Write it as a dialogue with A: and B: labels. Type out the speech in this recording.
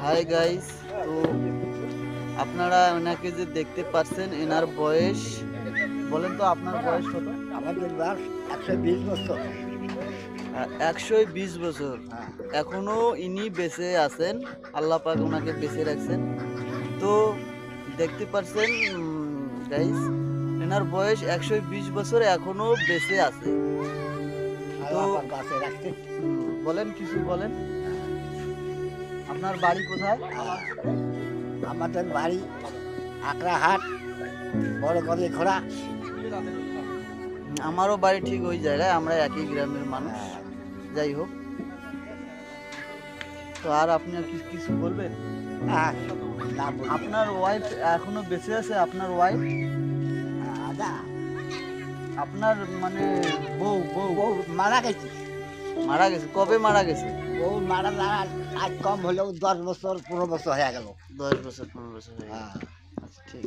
A: Hi guys, তো আপনারা ওনাকে যে দেখতে পাচ্ছেন এনার বয়স বলেন তো আপনার বয়স কত?
B: আমাদের বয়স 120 বছর।
A: 120 বছর।
B: হ্যাঁ।
A: এখনো ইনি বেঁচে আছেন, আল্লাহ পাক ওনাকে বেঁচে রাখছেন। তো দেখতে পাচ্ছেন গাইস, এনার বয়স 120 বছর, এখনো বেঁচে আছে। তো
B: আল্লাহ পাক বাঁচিয়ে রাখছে।
A: বলেন, কিছু বলেন। আপনার বাড়ি কোথায়?
B: আমাদের বাড়ি আকড়াহাট, বড় গলি খোড়া।
A: আমারও বাড়ি ঠিক ওই জায়গায়, আমরা একই গ্রামের মানুষ। যাই হোক, তো আর আপনি আর কিছু বলবেন?
B: হ্যাঁ, না বলি।
A: আপনার ওয়াইফ এখনো বেঁচে আছে? আপনার ওয়াইফ,
B: আদা,
A: আপনার মানে বউ বউ
B: বউ মারা গেছে।
A: মারা গেছে? কবে মারা গেছে?
B: বউ মারা যাওয়ার আজ কম হলেও 10 বছর 15 বছর হয়ে গেল।
A: 10 বছর 15 বছর হয়ে গেছে।
B: হ্যাঁ।
A: আচ্ছা, ঠিক।